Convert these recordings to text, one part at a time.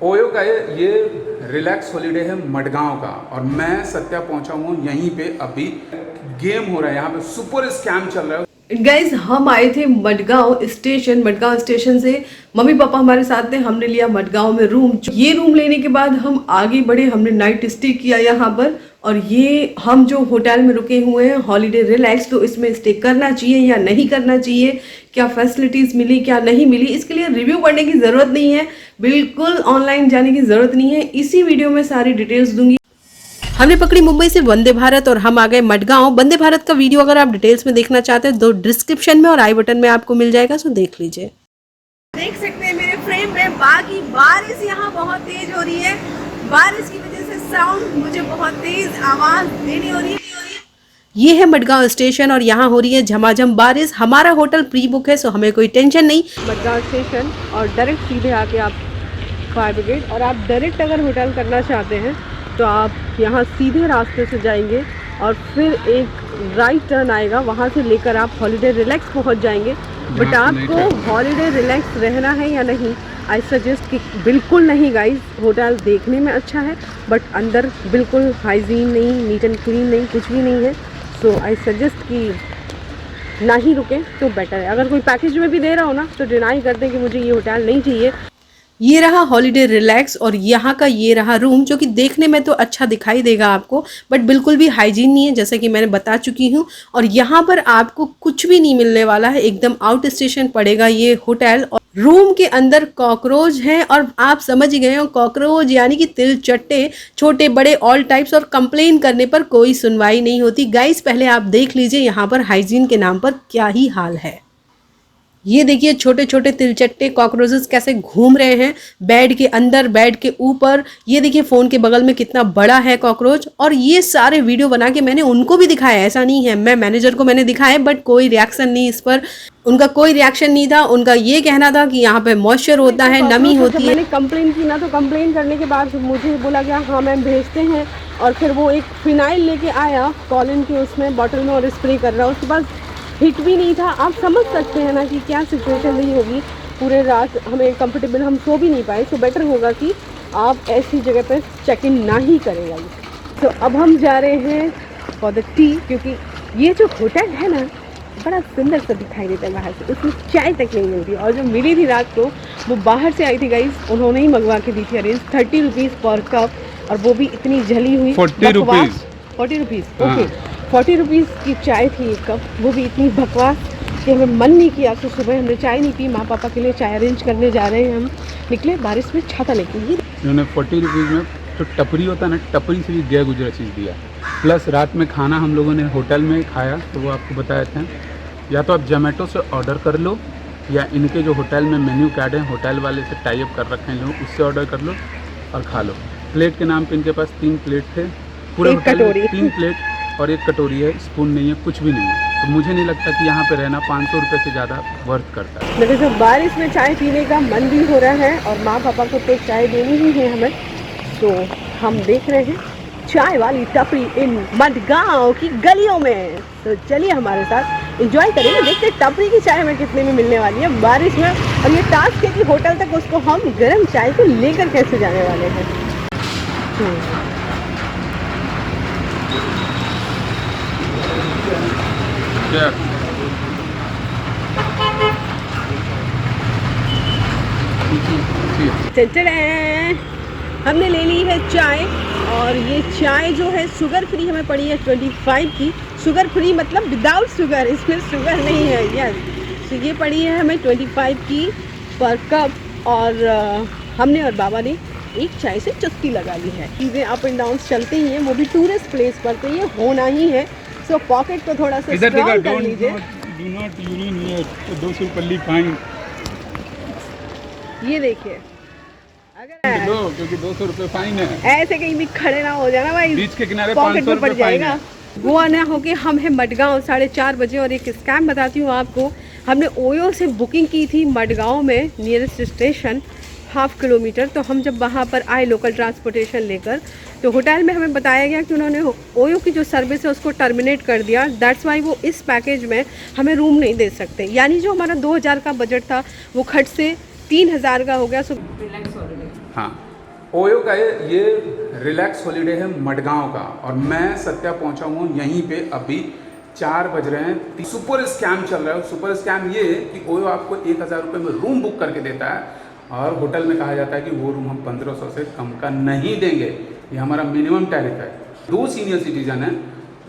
OYO का ये relax holiday है मडगांव का, और मैं सत्या पहुंचा हूँ यहीं पे। अभी गेम हो रहा है यहाँ पे, सुपर स्कैम चल रहा है। गाइज हम आए थे मडगांव स्टेशन से मम्मी पापा हमारे साथ थे। हमने लिया मडगांव में रूम। ये रूम लेने के बाद हम आगे बढ़े, हमने नाइट स्टे किया यहाँ पर। और ये हम जो होटल में रुके हुए हैं हॉलीडे रिलैक्स, तो इसमें स्टे करना चाहिए या नहीं करना चाहिए, क्या फैसिलिटीज मिली क्या नहीं मिली, इसके लिए रिव्यू पढ़ने की जरूरत नहीं है, बिल्कुल ऑनलाइन जाने की जरूरत नहीं है। इसी वीडियो में सारी डिटेल्स दूंगी। हमने पकड़ी मुंबई से वंदे भारत और हम आ गए मडगांव। वंदे भारत का वीडियो अगर आप डिटेल्स में देखना चाहते हैं तो डिस्क्रिप्शन में और आई बटन में आपको मिल जाएगा, सो देख लीजिए। देख सकते हैं मेरे फ्रेम में बाकी बारिश यहाँ बहुत तेज हो रही है। बारिश की वजह से साउंड मुझे बहुत तेज आवाज देनी हो रही है। ये है मडगांव स्टेशन और यहाँ हो रही है झमाझम बारिश। हमारा होटल प्री बुक है, सो हमें कोई टेंशन नहीं। मडगांव स्टेशन और डायरेक्ट सीधे आके आप फायर ब्रिगेड, और आप डायरेक्ट अगर होटल करना चाहते हैं तो आप यहाँ सीधे रास्ते से जाएंगे और फिर एक राइट टर्न आएगा, वहाँ से लेकर आप हॉलीडे रिलैक्स पहुँच जाएंगे। बट आपको हॉलीडे रिलैक्स रहना है या नहीं, आई सजेस्ट कि बिल्कुल नहीं गाइस। होटल देखने में अच्छा है बट अंदर बिल्कुल हाइजीन नहीं, नीट एंड क्लीन नहीं, कुछ भी नहीं है। सो आई सजेस्ट कि ना ही रुकें तो बेटर है। अगर कोई पैकेज में भी दे रहा हो ना तो डिनाई कर दें कि मुझे ये होटल नहीं चाहिए। ये रहा हॉलीडे रिलैक्स और यहाँ का ये रहा रूम, जो कि देखने में तो अच्छा दिखाई देगा आपको बट बिल्कुल भी हाइजीन नहीं है, जैसे कि मैंने बता चुकी हूँ। और यहाँ पर आपको कुछ भी नहीं मिलने वाला है, एकदम आउट स्टेशन पड़ेगा ये होटल। और रूम के अंदर कॉकरोच हैं, और आप समझ गए हो कॉकरोच यानी कि तिल चट्टे, छोटे बड़े ऑल टाइप्स। और कंप्लेन करने पर कोई सुनवाई नहीं होती। गाइस पहले आप देख लीजिए यहाँ पर हाइजीन के नाम पर क्या ही हाल है। ये देखिए छोटे छोटे तिलचट्टे कॉकरोचेस कैसे घूम रहे हैं बेड के अंदर, बेड के ऊपर। ये देखिए फ़ोन के बगल में कितना बड़ा है कॉकरोच। और ये सारे वीडियो बना के मैंने उनको भी दिखाया, ऐसा नहीं है, मैं मैनेजर को मैंने दिखाया बट कोई रिएक्शन नहीं इस पर। उनका कोई रिएक्शन नहीं था। उनका ये कहना था कि यहाँ पे मॉइस्चर होता है, नमी होती है। मैंने कंप्लेन की ना, तो कंप्लेन करने के बाद मुझे बोला गया हाँ मैम भेजते हैं। और फिर वो एक फिनाइल लेके आया कॉलिन के उसमें बॉटल में और स्प्रे कर रहा है। उसके बाद हिट भी नहीं था। आप समझ सकते हैं ना कि क्या सिचुएशन रही होगी। पूरे रात हमें कंफर्टेबल हम सो भी नहीं पाए। तो बेटर होगा कि आप ऐसी जगह पर चेक इन ना ही करेगा। तो अब हम जा रहे हैं फॉर द टी, क्योंकि ये जो होटल है ना बड़ा सुंदर सा दिखाई देता है बाहर से, उसमें चाय तक नहीं मिलती। और जो मिली थी रात को वो बाहर से आई थी गाइस, उन्होंने ही मंगवा के दी थी अरेंज। 30 रुपीज़ पर कप, और वो भी इतनी जली हुई। 40 रुपीज़ 40 रुपीज़ ओके 40 रुपीज़ की चाय थी एक कप, वो भी इतनी बकवास कि हमें मन नहीं किया। तो सुबह हमने चाय नहीं पी। माँ पापा के लिए चाय अरेंज करने जा रहे हैं। हम निकले बारिश में छाता लेके। इन्होंने 40 रुपीज़ में जो टपरी होता है ना, टपरी से भी गया गुजरा चीज़ दिया। प्लस रात में खाना हम लोगों ने होटल में खाया, तो वो आपको बताया था। या तो आप जोमेटो से ऑर्डर कर लो, या इनके जो होटल में मेन्यू कार्ड है होटल वाले से टाई अप कर रखे हैं लोग, उससे ऑर्डर कर लो और खा लो। प्लेट के नाम पे इनके पास 3 प्लेट थे, पूरे होटल में 3 प्लेट और 1 कटोरी है, स्पून नहीं है, कुछ भी नहीं है। तो मुझे नहीं लगता कि यहाँ पे रहना 500 रुपये से ज़्यादा वर्थ करता है। मेरे जो बारिश में चाय पीने का मन भी हो रहा है, और माँ पापा को तो चाय देनी ही है हमें। तो हम देख रहे हैं चाय वाली टपरी इन मडगांव की गलियों में। तो चलिए हमारे साथ एंजॉय करेंगे, देखते हैं टपरी की चाय हमें कितने में मिलने वाली है बारिश में। और ये टास्क है कि होटल तक उसको हम गर्म चाय को लेकर कैसे जाने वाले हैं। हमने ले ली है चाय, और ये चाय जो है शुगर फ्री हमें पड़ी है 25 की। शुगर फ्री मतलब विदाउट शुगर, इसमें शुगर नहीं है। यस, तो ये पड़ी है हमें 25 की पर कप। और हमने और बाबा ने एक चाय से चुस्की लगा ली है। चीज़ें अप एंड डाउन चलते ही हैं, वो भी टूरिस्ट प्लेस पर, तो ये होना ही है। सो पॉकेट को थोड़ा सा स्ट्रॉन्ग कर लीजिए। डू नॉट यूरिन हियर, तो 200 पल्ली फाइन। ये देखिए, अगर लो, क्योंकि 200 रुपये फाइन है। ऐसे कहीं भी खड़े ना हो जाना भाई, बीच के किनारे पॉकेट में पड़ जाएगा। वो ना हो कि हम है मडगांव 4:30 बजे। और एक स्कैम बताती हूँ आपको। हमने ओयो से बुकिंग की थी मडगांव में, नियरेस्ट स्टेशन 1/2 किलोमीटर। तो हम जब वहाँ पर आए लोकल ट्रांसपोर्टेशन लेकर, तो होटल में हमें बताया गया कि उन्होंने ओयो की जो सर्विस है उसको टर्मिनेट कर दिया। दैट्स वाई वो इस पैकेज में हमें रूम नहीं दे सकते। यानी जो हमारा 2000 का बजट था वो खट से 3000 का हो गया। सो रिलैक्स हो रही है। हाँ, ओयो का ये रिलैक्स हॉलीडे है मडगांव का, और मैं सत्या पहुंचा हूँ यहीं पे अभी 4 बज रहे हैं। सुपर स्कैम चल रहा है। सुपर स्कैम ये कि ओयो आपको 1000 रुपये में रूम बुक करके देता है, और होटल में कहा जाता है कि वो रूम हम 1500 से कम का नहीं देंगे, ये हमारा मिनिमम टैरिफ है। 2 सीनियर सिटीजन हैं,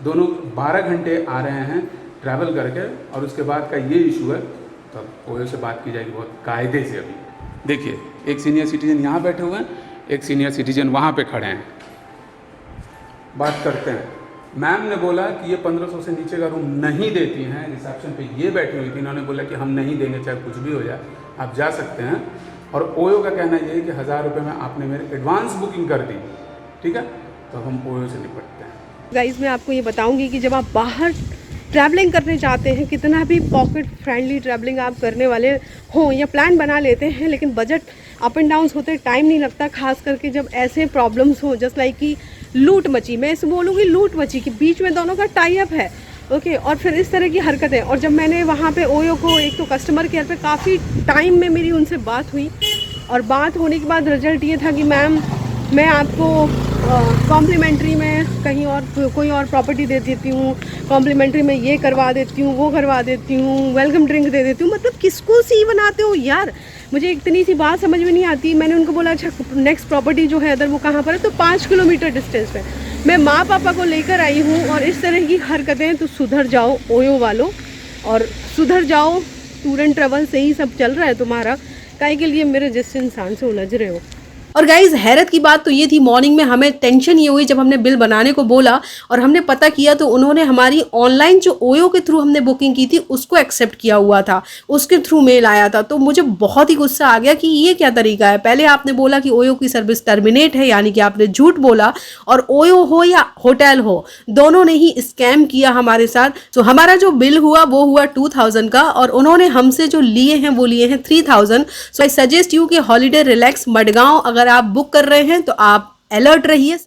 दोनों 12 घंटे आ रहे हैं ट्रैवल करके, और उसके बाद का ये इशू है। तो ओयो से बात की जाएगी बहुत कायदे से। अभी देखिए, एक सीनियर सिटीजन यहाँ बैठे हुए हैं, एक सीनियर सिटीजन वहाँ पे खड़े हैं, बात करते हैं। मैम ने बोला कि ये 1500 से नीचे का रूम नहीं देती हैं। रिसेप्शन पे ये बैठी हुई थी, इन्होंने बोला कि हम नहीं देंगे, चाहे कुछ भी हो जाए, आप जा सकते हैं। और ओयो का कहना ये है कि 1000 रुपये में आपने मेरे एडवांस बुकिंग कर दी, ठीक है, तो हम ओयो से निपटते हैं। गाइस, मैं आपको ये बताऊंगी कि जब आप बाहर ट्रैवलिंग करने जाते हैं, कितना भी पॉकेट फ्रेंडली ट्रैवलिंग आप करने वाले हों या प्लान बना लेते हैं, लेकिन बजट अप एंड डाउन होते टाइम नहीं लगता, खास करके जब ऐसे प्रॉब्लम्स हो जस्ट लाइक कि लूट मची। मैं इसे बोलूँगी लूट मची कि बीच में दोनों का टाई अप है, ओके, और फिर इस तरह की हरकतें। और जब मैंने वहाँ पे ओयो को, एक तो कस्टमर केयर पे काफ़ी टाइम में मेरी उनसे बात हुई, और बात होने के बाद रिजल्ट ये था कि मैम मैं आपको कॉम्प्लीमेंट्री में कहीं और कोई और प्रॉपर्टी दे देती हूँ, कॉम्प्लीमेंट्री में ये करवा देती हूँ, वो करवा देती हूँ, वेलकम ड्रिंक दे देती हूँ। मतलब किसको सी बनाते हो यार, मुझे इतनी सी बात समझ में नहीं आती। मैंने उनको बोला अच्छा नेक्स्ट प्रॉपर्टी जो है अदर वो कहाँ पर है, तो 5 किलोमीटर डिस्टेंस पे। मैं माँ पापा को लेकर आई हूँ, और इस तरह की हरकतें, तो सुधर जाओ ओयो वालों, और सुधर जाओ। टूर एंड ट्रेवल से ही सब चल रहा है तुम्हारा, काहे के लिए मेरे जैसे इंसान से उलझ रहे हो। और गाइज, हैरत की बात तो ये थी, मॉर्निंग में हमें टेंशन ये हुई जब हमने बिल बनाने को बोला और हमने पता किया, तो उन्होंने हमारी ऑनलाइन जो ओयो के थ्रू हमने बुकिंग की थी उसको एक्सेप्ट किया हुआ था, उसके थ्रू मेल आया था। तो मुझे बहुत ही गुस्सा आ गया कि ये क्या तरीका है। पहले आपने बोला कि ओयो की सर्विस टर्मिनेट है, यानी कि आपने झूठ बोला, और ओयो हो या होटल हो, दोनों ने ही स्कैम किया हमारे साथ। तो हमारा जो बिल हुआ वो हुआ 2000 का, और उन्होंने हमसे जो लिए हैं वो लिए हैं 3000। सो आई सजेस्ट यू कि हॉलीडे रिलैक्स मडगांव अगर आप बुक कर रहे हैं तो आप अलर्ट रहिए।